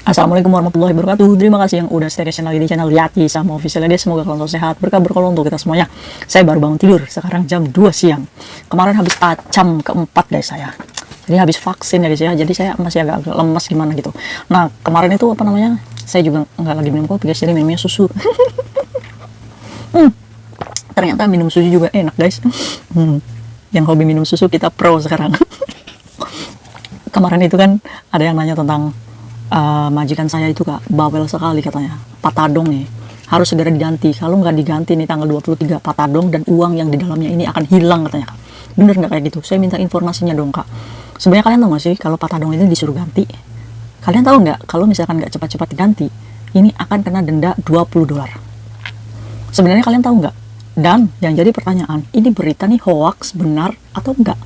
Assalamualaikum warahmatullahi wabarakatuh. Terima kasih yang udah stay di channel Yati sama official dia. Semoga kalian selalu sehat, berkah berkah untuk kita semuanya. Saya baru bangun tidur, sekarang jam 2 siang. Kemarin habis acam keempat guys saya. Jadi habis vaksin ya guys ya. Jadi saya masih agak lemas gimana gitu. Nah kemarin itu apa namanya? Saya juga nggak lagi minum kopi guys, jadi minumnya susu. Ternyata minum susu juga enak guys. Yang hobi minum susu kita pro sekarang. Kemarin itu kan ada yang nanya tentang majikan saya itu kak, bawel sekali katanya, patadong nih harus segera diganti, kalau nggak diganti nih tanggal 23 patadong dan uang yang di dalamnya ini akan hilang katanya kak. Bener nggak kayak gitu? Saya minta informasinya dong kak. Sebenarnya kalian tahu nggak sih kalau patadong ini disuruh ganti? Kalian tahu nggak kalau misalkan nggak cepat-cepat diganti ini akan kena denda $20? Sebenarnya kalian tahu nggak? Dan yang jadi pertanyaan, ini berita nih hoax benar atau enggak?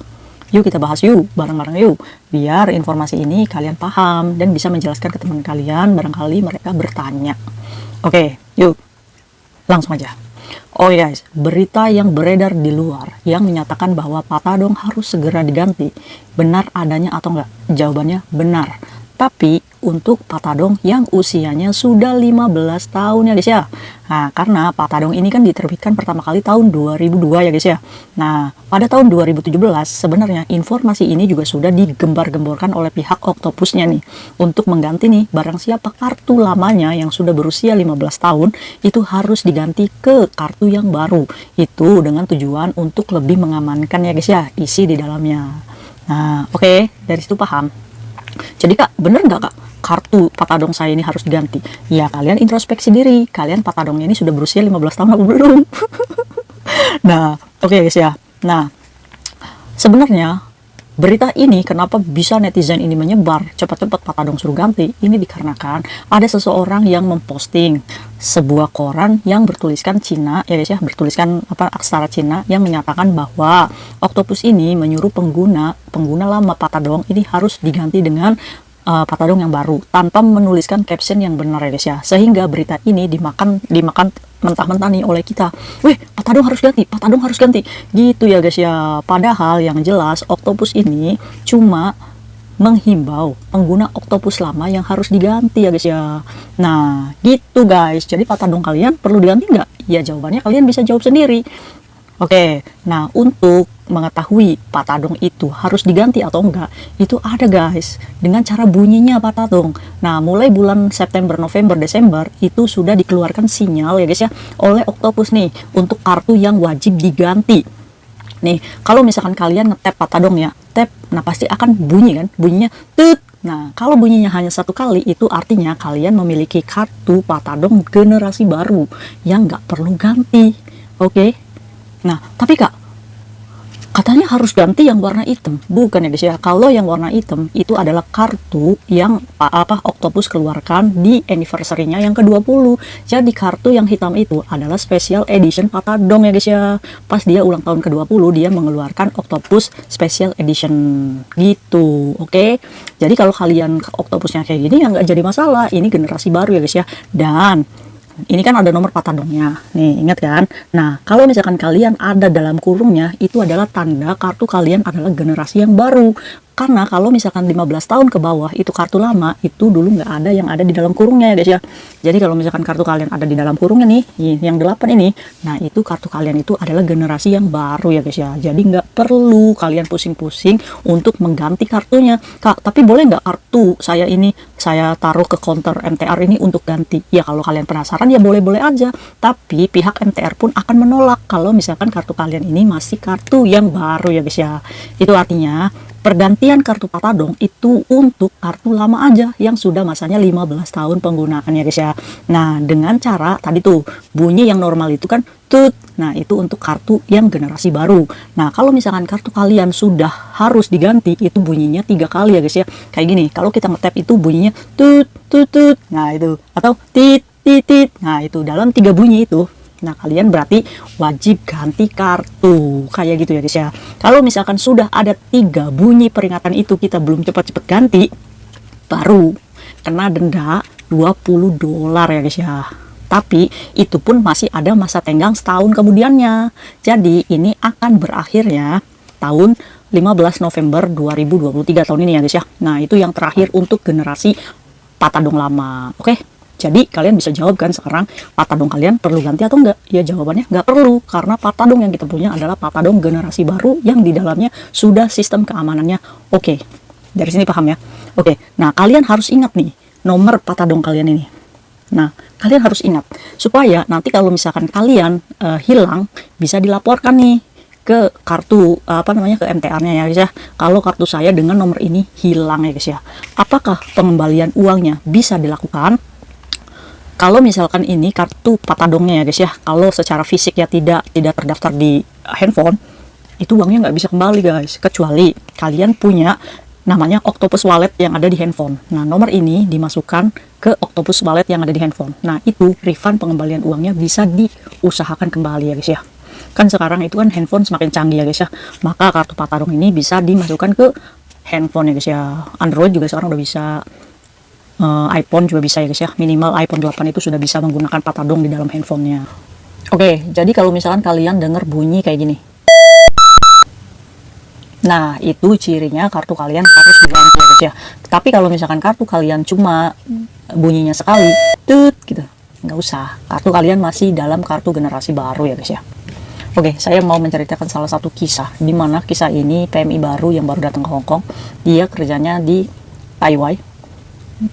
Yuk kita bahas yuk, bareng-bareng yuk. Biar informasi ini kalian paham dan bisa menjelaskan ke teman kalian, barangkali mereka bertanya. Oke, yuk. Langsung aja. Oh guys, berita yang beredar di luar yang menyatakan bahwa patadong harus segera diganti. Benar adanya atau enggak? Jawabannya benar. Tapi untuk patadong yang usianya sudah 15 tahun ya guys ya. Nah, karena patadong ini kan diterbitkan pertama kali tahun 2002 ya guys ya. Nah, pada tahun 2017 sebenarnya informasi ini juga sudah digembar-gemborkan oleh pihak Oktopusnya nih untuk mengganti nih barang siapa kartu lamanya yang sudah berusia 15 tahun itu harus diganti ke kartu yang baru. Itu dengan tujuan untuk lebih mengamankan ya guys ya isi di dalamnya. Nah, oke, dari situ paham. Jadi kak, bener nggak kak kartu patadong saya ini harus diganti? Ya kalian introspeksi diri, kalian patadongnya ini sudah berusia 15 tahun atau belum? Nah oke guys ya. Nah sebenarnya berita ini kenapa bisa netizen ini menyebar cepat-cepat patadong suruh ganti, ini dikarenakan ada seseorang yang memposting sebuah koran yang bertuliskan Cina ya guys ya, bertuliskan aksara Cina yang menyatakan bahwa Oktopus ini menyuruh pengguna lama patadong ini harus diganti dengan patadong yang baru tanpa menuliskan caption yang benar ya guys ya, sehingga berita ini dimakan mentah-mentah nih oleh kita. Weh, patadong harus ganti, patadong harus ganti gitu ya guys ya. Padahal yang jelas Oktopus ini cuma menghimbau pengguna Oktopus lama yang harus diganti ya guys ya. Nah gitu guys, jadi patadong kalian perlu diganti nggak? Ya jawabannya kalian bisa jawab sendiri. Oke, nah untuk mengetahui patadong itu harus diganti atau enggak, itu ada guys dengan cara bunyinya patadong. Nah mulai bulan September, November, Desember itu sudah dikeluarkan sinyal ya guys ya oleh Oktopus nih untuk kartu yang wajib diganti. Nih kalau misalkan kalian ngetap patadong ya, tap, nah pasti akan bunyi kan, bunyinya tut. Nah kalau bunyinya hanya satu kali itu artinya kalian memiliki kartu patadong generasi baru yang nggak perlu ganti. Oke. Nah, tapi kak, katanya harus ganti yang warna hitam, bukan ya guys ya? Kalau yang warna hitam itu adalah kartu yang Oktopus keluarkan di anniversary-nya yang ke-20. Jadi kartu yang hitam itu adalah special edition patadong ya guys ya. Pas dia ulang tahun ke-20 dia mengeluarkan Oktopus special edition gitu. Oke. Jadi kalau kalian Oktopusnya kayak gini ya nggak jadi masalah. Ini generasi baru ya guys ya. Dan ini kan ada nomor patadongnya nih, ingat kan? Nah kalau misalkan kalian ada dalam kurungnya itu adalah tanda kartu kalian adalah generasi yang baru. Karena kalau misalkan 15 tahun ke bawah itu kartu lama, itu dulu nggak ada yang ada di dalam kurungnya ya guys ya. Jadi kalau misalkan kartu kalian ada di dalam kurungnya nih, yang 8 ini, nah itu kartu kalian itu adalah generasi yang baru ya guys ya. Jadi nggak perlu kalian pusing-pusing untuk mengganti kartunya. Kak, tapi boleh nggak kartu saya ini saya taruh ke counter MTR ini untuk ganti? Ya kalau kalian penasaran ya boleh-boleh aja. Tapi pihak MTR pun akan menolak kalau misalkan kartu kalian ini masih kartu yang baru ya guys ya. Itu artinya pergantian kartu patadong itu untuk kartu lama aja yang sudah masanya 15 tahun penggunaannya guys ya. Nah dengan cara tadi tuh bunyi yang normal itu kan tut. Nah itu untuk kartu yang generasi baru. Nah kalau misalkan kartu kalian sudah harus diganti itu bunyinya 3 kali ya guys ya. Kayak gini, kalau kita ngetap itu bunyinya tut tut tut. Nah itu, atau tit tit tit. Nah itu dalam 3 bunyi itu. Nah kalian berarti wajib ganti kartu kayak gitu ya guys ya. Kalau misalkan sudah ada 3 bunyi peringatan itu kita belum cepat-cepat ganti, baru kena denda $20 ya guys ya. Tapi itu pun masih ada masa tenggang setahun kemudiannya. Jadi ini akan berakhirnya tahun 15 November 2023 tahun ini ya guys ya. Nah itu yang terakhir untuk generasi patadong lama. Oke, jadi kalian bisa jawab kan sekarang, patadong kalian perlu ganti atau enggak? Ya jawabannya nggak perlu, karena patadong yang kita punya adalah patadong generasi baru yang di dalamnya sudah sistem keamanannya oke. Dari sini paham ya? Oke, nah kalian harus ingat nih nomor patadong kalian ini. Nah, kalian harus ingat supaya nanti kalau misalkan kalian hilang, bisa dilaporkan nih ke kartu ke MTR-nya ya guys ya. Kalau kartu saya dengan nomor ini hilang ya guys ya. Apakah pengembalian uangnya bisa dilakukan? Kalau misalkan ini kartu patadongnya ya guys ya, kalau secara fisik ya tidak terdaftar di handphone, itu uangnya nggak bisa kembali guys, kecuali kalian punya namanya Octopus Wallet yang ada di handphone. Nah, nomor ini dimasukkan ke Octopus Wallet yang ada di handphone. Nah, itu refund pengembalian uangnya bisa diusahakan kembali ya guys ya. Kan sekarang itu kan handphone semakin canggih ya guys ya. Maka kartu patadong ini bisa dimasukkan ke handphone ya guys ya. Android juga sekarang udah bisa, iPhone juga bisa ya guys ya. Minimal iPhone 8 itu sudah bisa menggunakan patadong di dalam handphonenya. Oke, jadi kalau misalkan kalian dengar bunyi kayak gini, nah, itu cirinya kartu kalian harus diganti ya guys ya. Tapi kalau misalkan kartu kalian cuma bunyinya sekali, tut gitu, nggak usah. Kartu kalian masih dalam kartu generasi baru ya guys ya. Oke, saya mau menceritakan salah satu kisah, di mana kisah ini PMI baru yang baru datang ke Hong Kong. Dia kerjanya di Taiwan.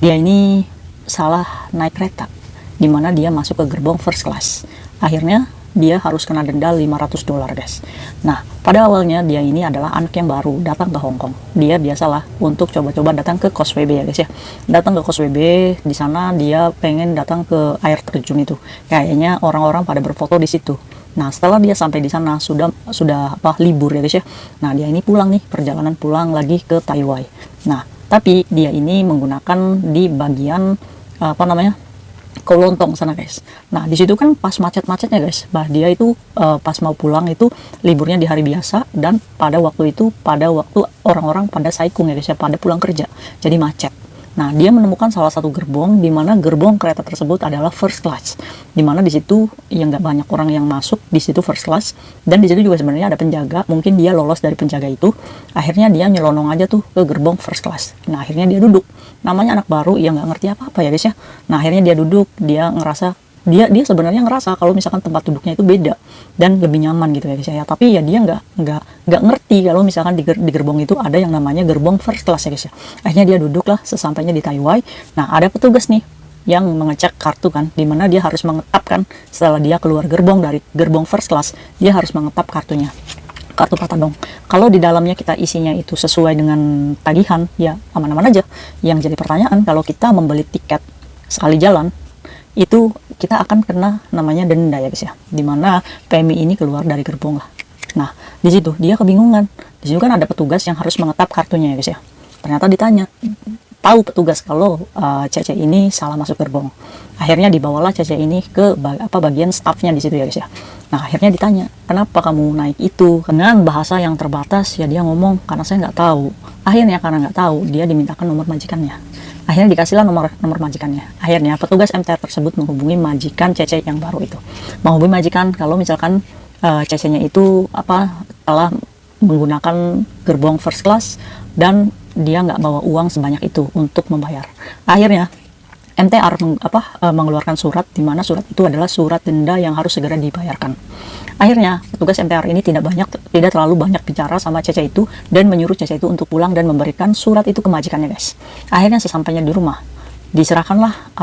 Dia ini salah naik kereta, di mana dia masuk ke gerbong first class. Akhirnya dia harus kena denda $500 guys. Nah, pada awalnya dia ini adalah anak yang baru datang ke Hong Kong. Dia biasalah untuk coba-coba datang ke Causeway Bay ya guys ya. Datang ke Causeway Bay, di sana dia pengen datang ke air terjun itu. Kayaknya orang-orang pada berfoto di situ. Nah, setelah dia sampai di sana sudah libur ya guys ya. Nah, dia ini pulang nih, perjalanan pulang lagi ke Taiwan. Nah, tapi dia ini menggunakan di bagian Kolontong sana guys. Nah, di situ kan pas macet-macetnya guys. Bah, dia itu pas mau pulang itu liburnya di hari biasa, dan pada waktu orang-orang pada saikung ya guys ya, pada pulang kerja. Jadi macet. Nah, dia menemukan salah satu gerbong, di mana gerbong kereta tersebut adalah first class. Di mana di situ ya nggak banyak orang yang masuk di situ first class, dan di situ juga sebenarnya ada penjaga. Mungkin dia lolos dari penjaga itu. Akhirnya dia nyelonong aja tuh ke gerbong first class. Nah, akhirnya dia duduk. Namanya anak baru, ya nggak ngerti apa-apa ya guys ya. Nah, akhirnya dia duduk, dia ngerasa dia sebenarnya ngerasa kalau misalkan tempat duduknya itu beda dan lebih nyaman gitu ya guys ya. Tapi ya dia nggak ngerti kalau misalkan di gerbong itu ada yang namanya gerbong first class ya guys ya. Akhirnya dia duduk lah sesampainya di Taiwan. Nah, ada petugas nih yang mengecek kartu kan, dimana dia harus mengetapkan setelah dia keluar gerbong dari gerbong first class, dia harus mengetap kartunya, kartu patadong. Kalau di dalamnya kita isinya itu sesuai dengan tagihan, ya aman-aman aja. Yang jadi pertanyaan, kalau kita membeli tiket sekali jalan, itu kita akan kena namanya denda ya guys ya, dimana PMI ini keluar dari gerbong lah. Nah, di situ dia kebingungan. Di situ kan ada petugas yang harus mengetap kartunya ya guys ya. Ternyata ditanya, tahu petugas kalau Cece ini salah masuk gerbong. Akhirnya dibawalah Cece ini ke bagian staffnya di situ ya guys ya. Nah, akhirnya ditanya, kenapa kamu naik itu? Dengan bahasa yang terbatas ya dia ngomong, karena saya nggak tahu. Akhirnya karena nggak tahu, dia dimintakan nomor majikannya. Akhirnya dikasihlah nomor majikannya. Akhirnya petugas MTR tersebut menghubungi majikan Cece yang baru itu. Menghubungi majikan kalau misalkan Cece-nya itu telah menggunakan gerbong first class dan dia nggak bawa uang sebanyak itu untuk membayar. Akhirnya MTR mengeluarkan surat, di mana surat itu adalah surat denda yang harus segera dibayarkan. Akhirnya petugas MTR ini tidak terlalu banyak bicara sama Cece itu dan menyuruh Cece itu untuk pulang dan memberikan surat itu ke majikannya guys. Akhirnya sesampainya di rumah, diserahkanlah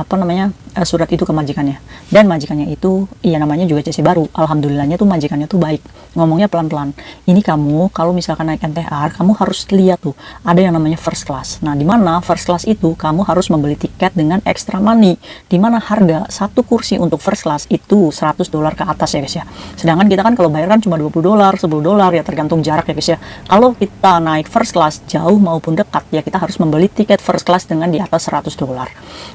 surat itu ke majikannya, dan majikannya itu namanya juga Cece baru. Alhamdulillahnya tuh majikannya tuh baik, ngomongnya pelan-pelan. Ini kamu kalau misalkan naik MTR, kamu harus lihat tuh ada yang namanya first class. Nah, di mana first class itu kamu harus membeli tiket dengan extra money, di mana harga satu kursi untuk first class itu $100 ke atas ya guys ya. Sedangkan kita kan kalau bayar kan cuma $20, $10 ya, tergantung jarak ya guys ya. Kalau kita naik first class jauh maupun dekat ya, kita harus membeli tiket first class dengan di atas $100.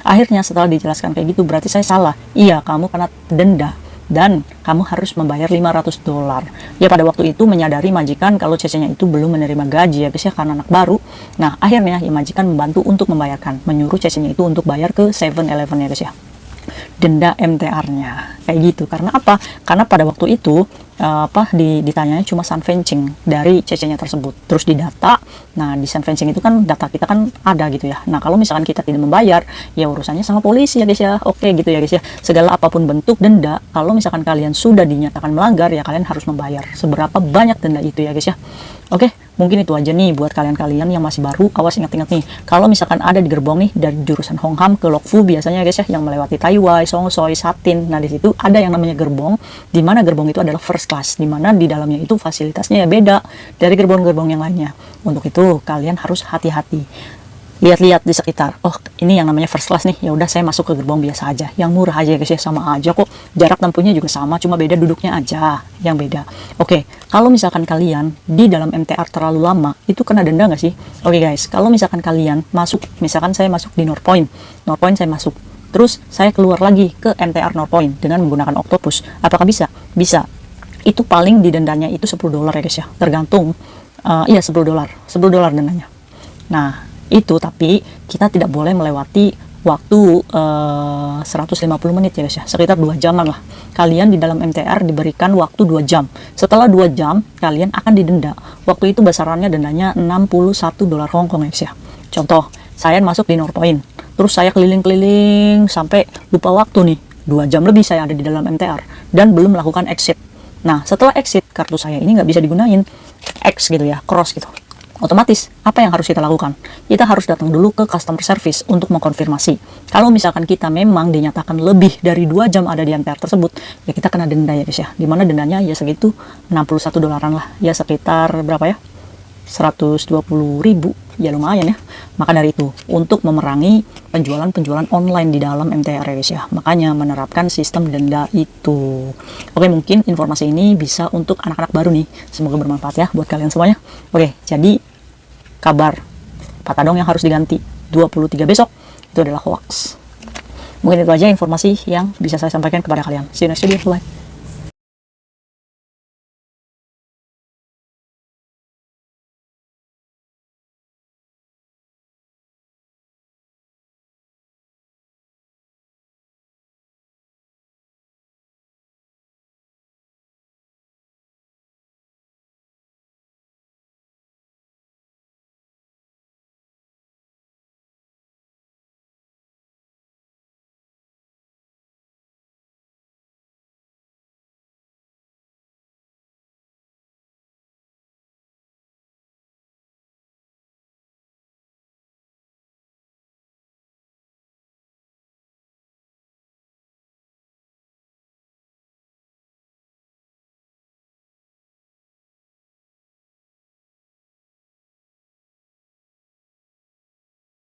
Akhirnya setelah dijelaskan kayak gitu, berarti saya salah. Iya, kamu kena denda dan kamu harus membayar $500. Ya, pada waktu itu menyadari majikan kalau Cece-nya itu belum menerima gaji ya guys ya, karena anak baru. Nah, akhirnya ya majikan membantu untuk membayarkan, menyuruh Cece-nya itu untuk bayar ke 7-Eleven ya guys ya. denda MTR-nya kayak gitu. Karena apa? Karena pada waktu itu ditanyanya cuma sunfetching dari CC-nya tersebut, terus didata. Nah, di sunfetching itu kan data kita kan ada gitu ya. Nah, kalau misalkan kita tidak membayar, ya urusannya sama polisi ya guys ya. Oke gitu ya guys ya. Segala apapun bentuk denda, kalau misalkan kalian sudah dinyatakan melanggar, ya kalian harus membayar seberapa banyak denda itu ya guys ya. Oke, mungkin itu aja nih buat kalian-kalian yang masih baru. Awas, ingat-ingat nih, kalau misalkan ada di gerbong nih dari jurusan Hongham ke Lokfu biasanya guys ya, yang melewati Taiwai, Songsoi, Satin. Nah, di situ ada yang namanya gerbong, di mana gerbong itu adalah first class, di mana di dalamnya itu fasilitasnya ya beda dari gerbong-gerbong yang lainnya. Untuk itu kalian harus hati-hati. Lihat-lihat di sekitar, oh ini yang namanya first class nih, ya udah saya masuk ke gerbong biasa aja, yang murah aja guys ya, sama aja kok, jarak tempuhnya juga sama, cuma beda duduknya aja yang beda. Oke, kalau misalkan kalian di dalam MTR terlalu lama, itu kena denda nggak sih? Oke guys, kalau misalkan kalian masuk, misalkan saya masuk di Northpoint saya masuk, terus saya keluar lagi ke MTR Northpoint dengan menggunakan Octopus, apakah bisa? Bisa. Itu paling didendanya itu $10 ya guys ya, tergantung. Iya, $10 dendanya. Nah itu, tapi kita tidak boleh melewati waktu 150 menit ya guys ya, sekitar 2 jaman lah. Kalian di dalam MTR diberikan waktu 2 jam. Setelah 2 jam kalian akan didenda. Waktu itu besarannya dendanya $61 Hongkong guys ya. Contoh, saya masuk di Northpoint, terus saya keliling-keliling sampai lupa waktu nih, 2 jam lebih saya ada di dalam MTR dan belum melakukan exit. Nah, setelah exit, kartu saya ini nggak bisa digunain, X gitu ya, cross gitu. Otomatis, apa yang harus kita lakukan? Kita harus datang dulu ke customer service untuk mengkonfirmasi. Kalau misalkan kita memang dinyatakan lebih dari 2 jam ada di MTR tersebut, ya kita kena denda ya guys ya. Dimana dendanya ya segitu $61 lah. Ya sekitar berapa ya? 120.000, ya lumayan ya. Maka dari itu, untuk memerangi penjualan-penjualan online di dalam MTR ya guys ya, makanya menerapkan sistem denda itu. Oke, mungkin informasi ini bisa untuk anak-anak baru nih, semoga bermanfaat ya buat kalian semuanya. Oke, jadi kabar Patadong yang harus diganti 23 besok itu adalah hoax. Mungkin itu aja informasi yang bisa saya sampaikan kepada kalian. See you next video, bye.